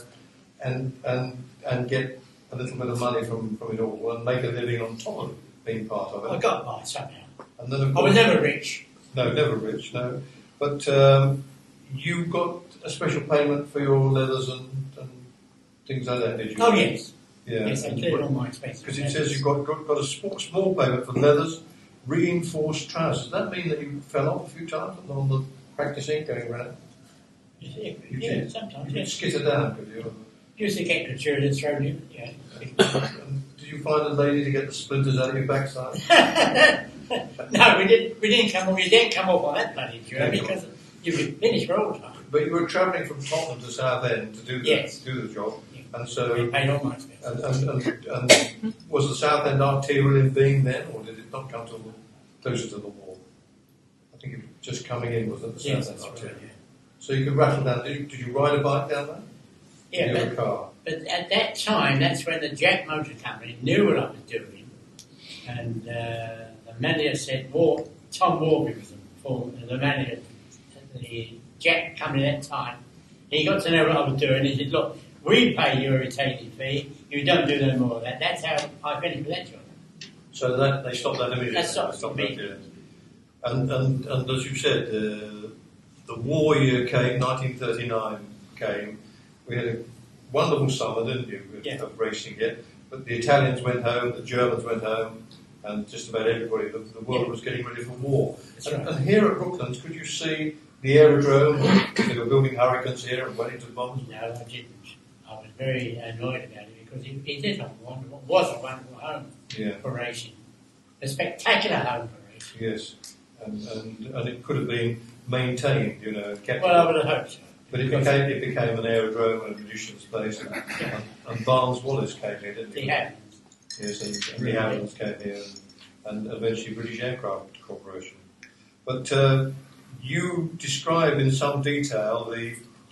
and get a little bit of money from it all and make a living on top of being part of it. I got by somehow. And then, of I course, was never rich. No, never rich, no. But you got a special payment for your leathers and things like that, did you? Oh, yes. Yeah. Yes, I cleared all my expenses. Because it says you got a small payment for leathers, reinforced trousers. Does that mean that you fell off a few times on the practicing going around? Yeah, sometimes, You yes. skitter down, could you? Used to get gratuitous thrown in, yeah. And did you find a lady to get the splinters out of your backside? No, we didn't come off on that bloody journey because you could finish for all the time. But you were travelling from Tottenham to Southend to do the job. Yeah. And so, We paid all my expenses. and was the Southend arterial in being then, or did it not come till closer to the wall? I think it was just coming in, wasn't it, the Yes, Southend that's arterial? right, yeah. So you could rattle down. Did you ride a bike down there? Yeah, You had a car. but at that time, that's when the Jack Motor Company knew what I was doing. And the manager said, Tom Warby was the manager at the Jack Company at that time. He got to know what I was doing. He said, look, we pay you a retaining fee. You don't do no more of that. That's how I finished with that job. So that they stopped that immediately. That stopped that, immediately. yeah. And as you said, the war year came, 1939 came. We had a wonderful summer, didn't you, of racing yet? But the Italians went home, the Germans went home, and just about everybody, the world was getting ready for war. And here at Brooklands, could you see the aerodrome? They were building Hurricanes here and Wellington bombs. No, I didn't. I was very annoyed about it because it did have was a wonderful home for racing. A spectacular home for racing. Yes, and it could have been maintained, kept. Well, I would have hoped so. But it became an aerodrome and a magician's place, and Barnes Wallace came here, didn't he? He had. Yes, and the Hammonds came here, and eventually British Aircraft Corporation. But you describe in some detail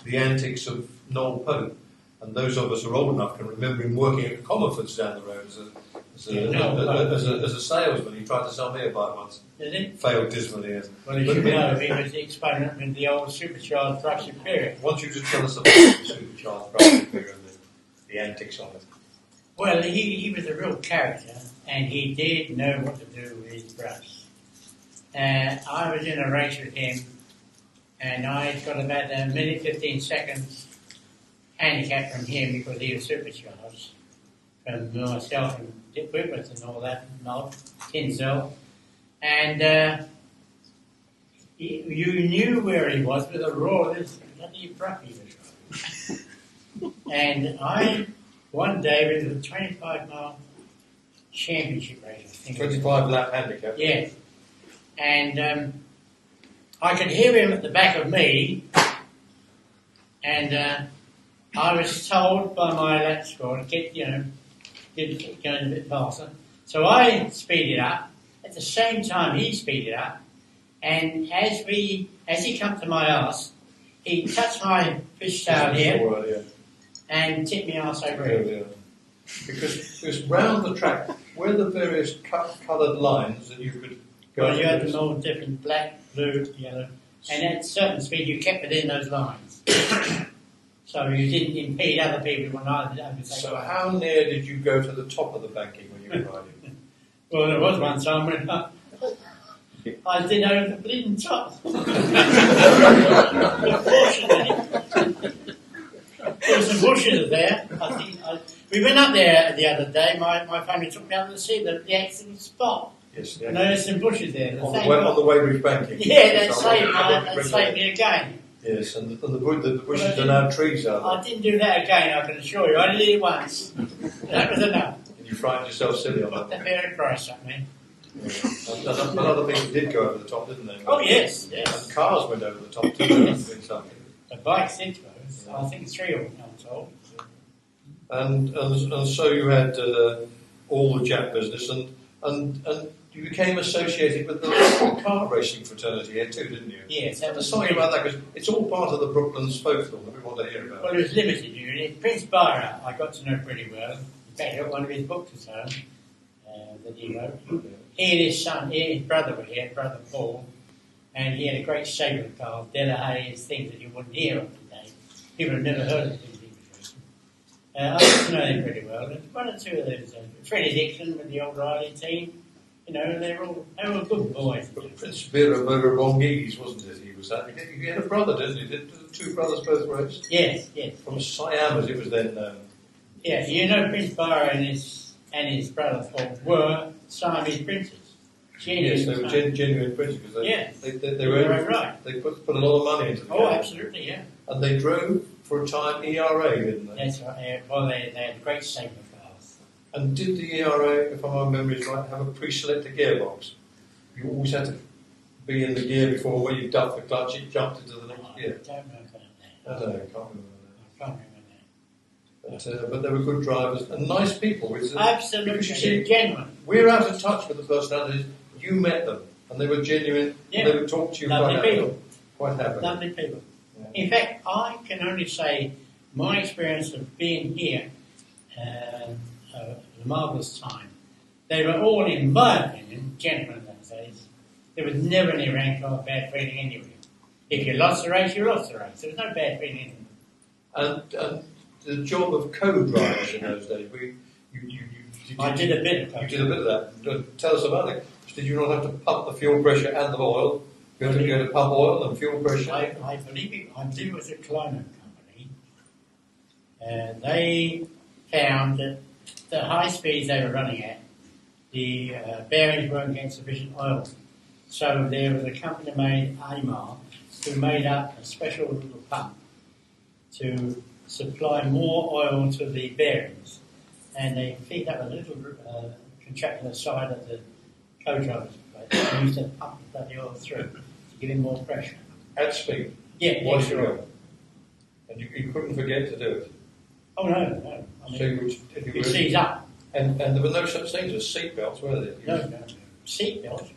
the antics of Noel Pope, and those of us who are old enough can remember him working at Comerford's down the road as a salesman. He tried to sell me a bike once. Did he? Failed dismally. Well, as you know, he was the exponent with the old supercharged brush Superior. I want you to tell us about the supercharged brush Superior and the antics on it. Well, he was a real character, and he did know what to do with his brush. I was in a race with him, and I got about a minute 15 seconds handicap from him because he was supercharged from myself and Dick Whitworth and all that, Nob, Tinsel. And you knew where he was with a roar. This bloody bruck he was running. And one day, with a 25-mile championship race, I think. 25 lap handicap. Yes. And I could hear him at the back of me, and I was told by my lap score to get going a bit faster. So I speeded up. At the same time, he speeded up. And as he come to my arse, he touched my fishtail here and tipped me arse over it. Yeah. Because it was round the track, where the various coloured lines that you could go. Well, you had them all different: black, blue, yellow, and at a certain speed, you kept within those lines. So you didn't impede other people when I did. So how near did you go to the top of the banking when you were riding? Well, there was one time when I did over the bleeding top. Unfortunately, there were some bushes there. We went up there the other day. My family took me up to see the accident spot. Yes. And there were some bushes there. On the Weybridge banking. Yeah, that saved me again. Yes, and the bushes are now trees, are I didn't do that again, I can assure you. I only did it once. That was enough. And you frightened yourself silly on that. The very price up, man. Yeah. And other people did go over the top, didn't they? Oh, yes. And cars went over the top too. The bikes did go. I think 3 of them, I'm told. And so you had all the Jap business, and you became associated with the car racing fraternity here too, didn't you? Yes. Tell us something about that, because it's all part of the Brooklands folklore that we want to hear about. Well, it was limited, Prince Byra, I got to know pretty well. In fact, I got one of his books at home that he wrote. He and his son, his brother were here, brother Paul, and he had a great stable of cars, Delahaye's, things that you wouldn't hear of today. People have never heard of things he was racing. I got to know them pretty well. There's one or two of those. Freddie Dixon with the old riding team. They were all good boys. Prince Vera Bongese, wasn't it? He was that. He had a brother, didn't he? Did the two brothers both race? Yes. From Siam, as it was then known. Yeah, Prince Byra and his brother Paul were Siamese princes. Yes, they were genuine princes because they were right. They put a lot of money into the Oh, game. absolutely, yeah. And they drove for a time ERA, didn't they? That's right. Well, they had a great stable of cars. And did the ERA, if my memory is right, have a pre-selected gearbox? You always had to be in the gear before when you dumped the clutch, it jumped into the next gear. I don't know about that. I don't know, I can't remember I can't remember that. But they were good drivers and nice people. Absolutely, Because you see, genuine. we're out of touch with the personalities. You met them, and they were genuine. Yeah. And they would talk to you Lovely quite happily. Lovely people. Yeah. In fact, I can only say my experience of being here, a marvellous time. They were all, in my opinion, gentlemen in those days. There was never any rank or bad feeling anywhere. If you lost the race, you lost the race. There was no bad feeling anywhere. And the job of co-drivers in those days, I did a bit of You did a bit of that. Tell us about it. Did you not have to pump the fuel pressure and the oil? You had to pump oil and fuel pressure? I believe it. I did with a climate company. They found that the high speeds they were running at, the bearings weren't getting sufficient oil. So there was a company made Amar who made up a special little pump to supply more oil to the bearings. And they feed up a little contractor on the side of the co-driver's plate. They used to pump the bloody oil through to give him more pressure. At speed? Yeah, Once sure. you go. And you couldn't forget to do it? Oh, no. I mean, So if you it sees up. and there were no such things as seatbelts, were there? No. Seatbelts.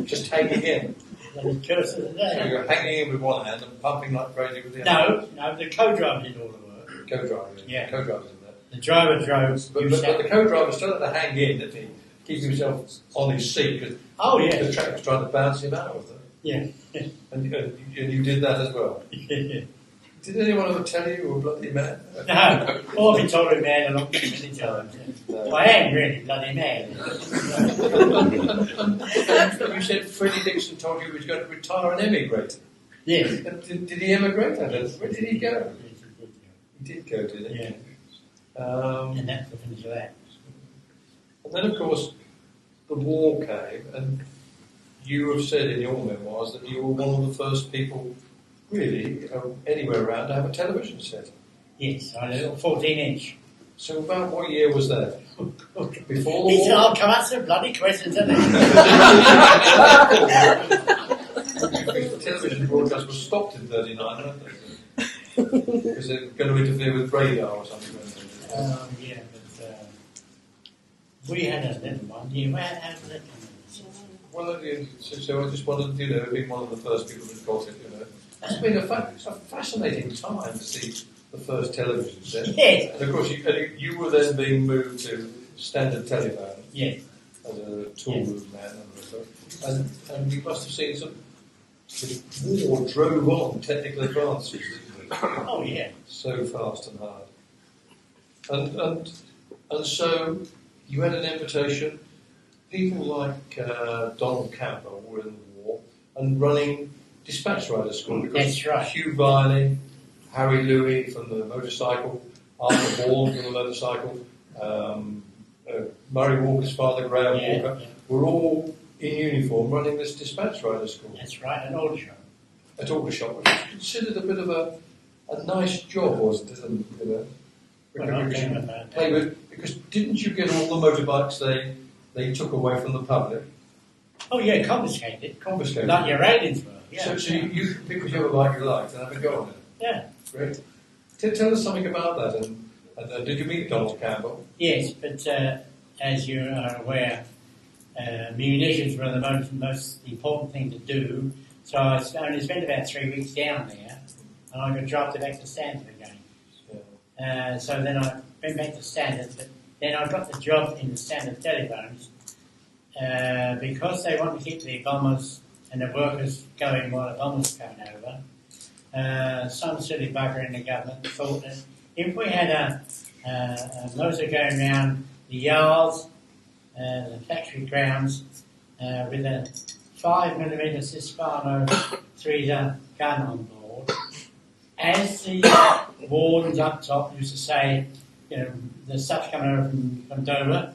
Just hanging in. The curse of the So day. you're hanging in with one hand and pumping like crazy with the other. No, the co-driver did all the work. Co-drivers. Yeah. Co-drivers did that. The driver drove. But the co-driver still had to hang in, didn't he? Keep himself on his seat because Oh, yeah. the track was trying to bounce him out with it. Yeah. And you did that as well. Did anyone ever tell you you were a bloody man? No, all been told him man along many times. I am really bloody mad. You said Freddie Dixon told you he was going to retire and emigrate. Yes. Did he emigrate? Where did he go? He did go, did he? Yeah. And that's the finish of that. And then, of course, the war came, and you have said in your memoirs that you were one of the first people, really, anywhere around to have a television set. Yes, I had a little 14-inch. So about what year was that? Before the These war? all come out some bloody questions, aren't they? The television broadcast was stopped in 39, weren't they? Because they were going to interfere with radar or something. Yeah, but we had a little one. You had a little one. Well, so I just wanted, being one of the first people that got it, It's been a fascinating time to see the first television set. Yes. And of course, you were then being moved to standard telephone Yes. as a tool room man, and you must have seen the war drove on technical advances, didn't it? Oh, yeah. So fast and hard. And so you had an invitation. People like Donald Campbell were in the war and running dispatch rider school. Because That's right. Hugh Viley, Harry Louis from the motorcycle, Arthur Ball from the motorcycle, Murray Walker's father, Graham Walker, were all in uniform running this dispatch rider school. That's right, an Aldershot. At Aldershot, which was considered a bit of a nice job, wasn't it? Because didn't you get all the motorbikes they took away from the public? Oh, yeah, confiscated. Confiscated. Like your aliens were. Yeah. So you could pick whichever bike you liked and have a go on it. Yeah. Great. Tell us something about that. And did you meet Donald Campbell? Yes, but as you are aware, munitions were the most important thing to do. So I only spent about 3 weeks down there, and I got drafted back to Standard again. Yeah. So then I went back to Standard, but then I got the job in the Standard telephones because they wanted to keep the bombers and the workers going while the bombers were coming over. Some silly bugger in the government thought that if we had a motor going around the yards, the factory grounds, with a 5mm Ciscano 3-gun gun on board, as the wardens up top used to say, there's stuff coming over from Dover,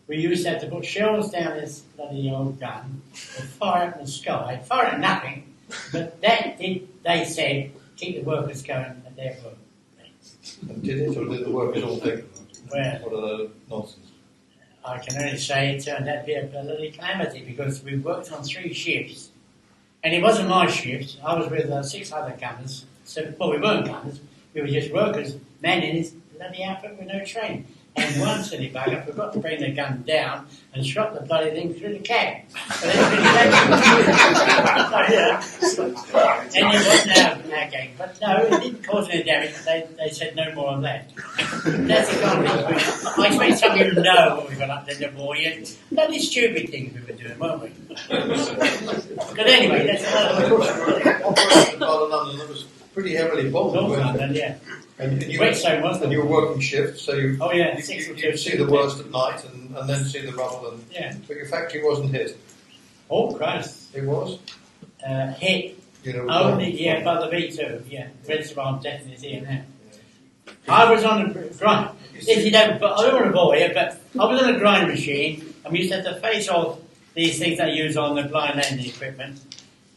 we used to have to put shells down this bloody old gun and fire up in the sky, fire at nothing, but that did, they said, keep the workers going at their work. And did it, or did the workers all think, Well, what are the nonsense? I can only say it turned out to be a bloody calamity because we worked on 3 shifts. And it wasn't my shift. I was with 6 other gunners. So, well, we weren't gunners. We were just workers manning this bloody outfit with no training. And one silly bugger forgot to bring the gun down and shot the bloody thing through the cab. So they really and it wasn't our gang. But no, it didn't cause any damage. They said no more of that. That's the kind of thing. I expect some of you to know what we got up there in the war yet. Bloody stupid things we were doing, weren't we? But anyway, that's another Operation part of London that was pretty heavily bombed. North wasn't it? London, yeah. And you Whetstone wasn't and it? you were working shifts, so you Oh yeah, you 6 or 2. you'd see the worst at night and then see the rubble. Yeah. But your factory wasn't hit. Oh Christ. It was. Hit. Only By the V2, yeah. Reservoir definitely is here now. I was on a grind. If you don't, but I don't want to bore you, but I was on a grind machine, and we used to have to face off these things they use on the blind landing equipment.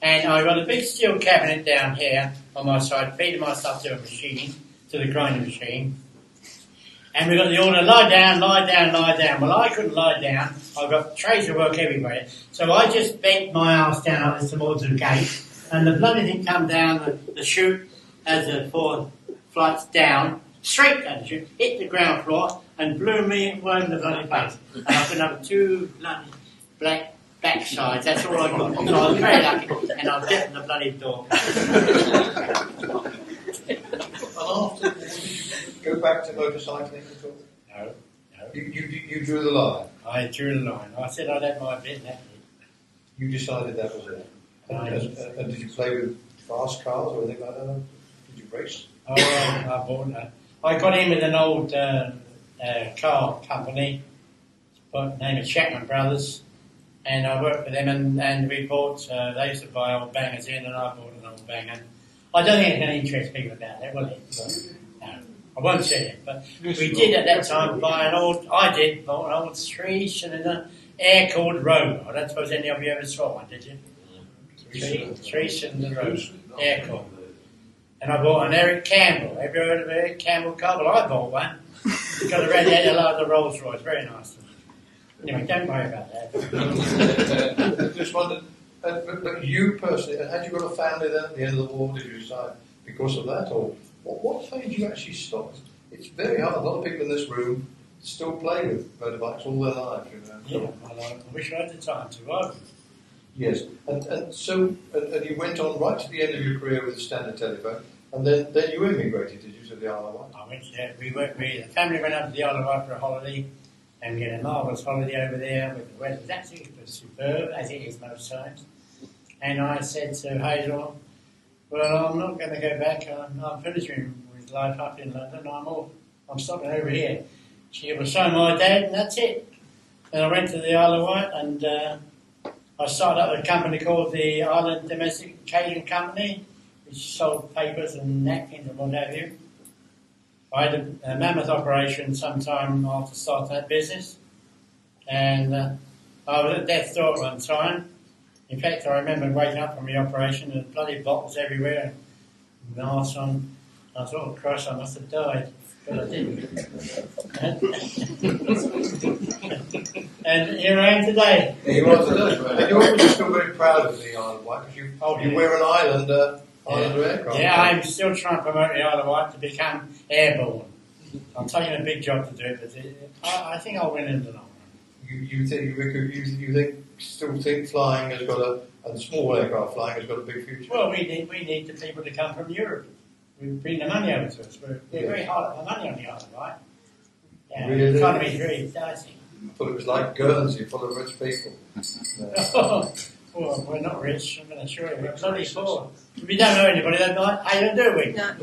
And I got a big steel cabinet down here on my side, feeding my stuff to a machine, to the grinding machine. And we got the order, lie down, lie down, lie down. Well, I couldn't lie down. I've got trays of work everywhere. So I just bent my ass down towards the gate, and the bloody thing come down the chute as the 4 flights down, straight down the chute, hit the ground floor, and blew me all over the bloody face. And I couldn't have 2 bloody black backsides. That's all I got. So I was very lucky, and I was getting the bloody door. And after, did you go back to motorcycling at all? No. You drew the line. I drew the line. I said I'd have my bit, that's it. You decided that was it. And did you play with fast cars or anything like that? Did you race? Oh, I bought that. I got in with an old car company, by the name of Chapman Brothers, and I worked for them, and we bought, they used to buy old bangers in, and I bought an old banger. I don't think it's going to interest people about that, will it? No, I won't say it, but we did at that time buy bought an old 3-cylinder air-cooled Rover. I don't suppose any of you ever saw one, did you? 3-cylinder Rover, air-cooled. And I bought an Eric Campbell. Have you heard of Eric Campbell car? Well, I bought one. It's got a radiator like the Rolls Royce. Very nice. Anyway, don't worry about that. Just wondered, but you personally, had you got a family then at the end of the war? Did you decide because of that, or what made you actually stop? It's very hard. A lot of people in this room still play with motorbikes all their lives. You know. Yeah, I wish I had the time to. I would. Yes, and so you went on right to the end of your career with the Standard Telephone, and then you emigrated, did you, to the Isle of Wight? I went. Yeah, the family went up to the Isle of Wight for a holiday, and we had a marvellous holiday over there with the weather. It was absolutely superb, as it is most times. And I said to Hazel, "Well, I'm not going to go back. I'm finishing with life up in London. I'm stopping over here." She said, "Well, so am I, Dad," and that's it. Then I went to the Isle of Wight, and I started up a company called the Island Domestication Company, which sold papers and napkins and what have you. I had a mammoth operation sometime after starting that business, and I was at death's door at one time. In fact, I remember waking up from the operation and bloody bottles everywhere, and masks on. I thought, "Oh Christ, I must have died," but I didn't. And here I am today. You are today, and you're obviously still very proud of the Isle of Wight because you wear an Islander aircraft. Yeah, I'm still trying to promote the Isle of Wight to become airborne. I'm taking a big job to do it, but I think I'll win in the long run. You still think flying has got and small aircraft flying has got a big future? Well, we need the people to come from Europe. We bring the money over to us. We're very hard on the money on the Isle of Wight. Yeah, Really? the economy is really dicey. I thought it was like Guernsey, full of rich people. Well, we're not rich, I'm going to assure you. We're bloody poor. We don't know anybody that night. How do we? No.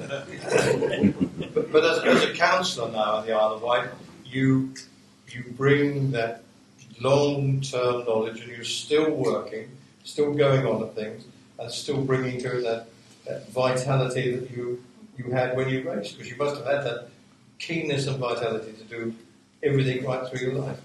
But as a councillor now on the Isle of Wight, you bring that long-term knowledge, and you're still working, still going on at things, and still bringing to that vitality that you had when you raced, because you must have had that keenness and vitality to do everything right through your life.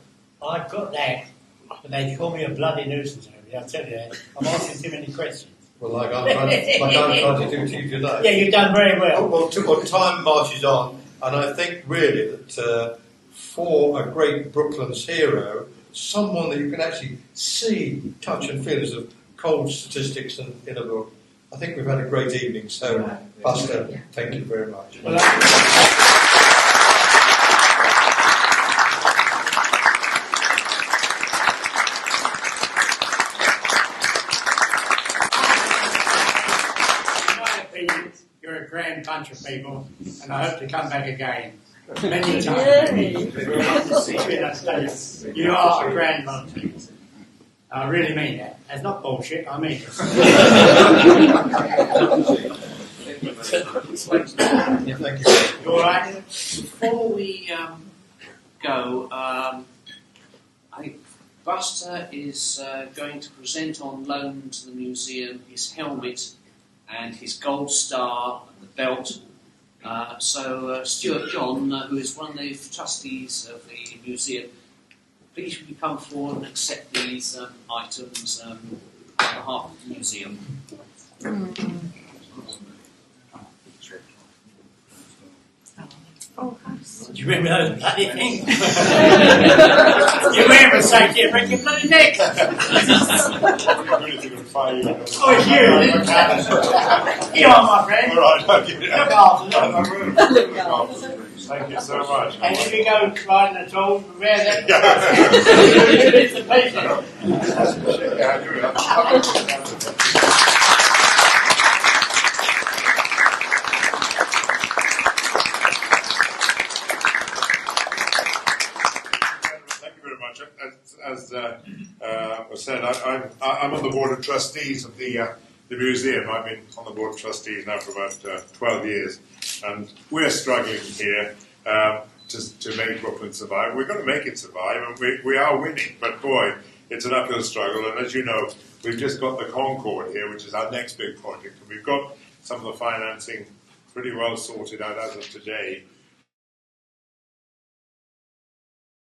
I've got that, but they call me a bloody nuisance over here, I'll tell you that. I'm asking too many questions. Well, like I'm trying to do to you today. Yeah, you've done very well. Well, time marches on, and I think really that for a great Brooklands hero, someone that you can actually see, touch and feel, as of cold statistics and in a book, I think we've had a great evening. So, Buster, thank you very much. Well, you're a grand bunch of people, and I hope to come back again many times. You are a grand bunch. I really mean that. That's not bullshit, I mean it. Thank you. You alright? Before we go, I think Buster is going to present on loan to the museum his helmet and his gold star and the belt. So Stuart John, who is one of the trustees of the museum, please will you come forward and accept these items on behalf of the museum. Oh, nice. Do you remember those bloody things? You wear them for safety and break your bloody neck. Oh, it's you. You are my friend. All right, I'll give it Look after them. Look after. Thank you so much. And if you go riding at all, wear them. It's a pleasure. Thank you very much. As was said, I'm on the board of trustees of the the museum. I've been on the board of trustees now for about 12 years, and we're struggling here to make Brooklands survive. We're going to make it survive, and we are winning, but boy, it's an uphill struggle. And as you know, we've just got the Concord here, which is our next big project, and we've got some of the financing pretty well sorted out as of today.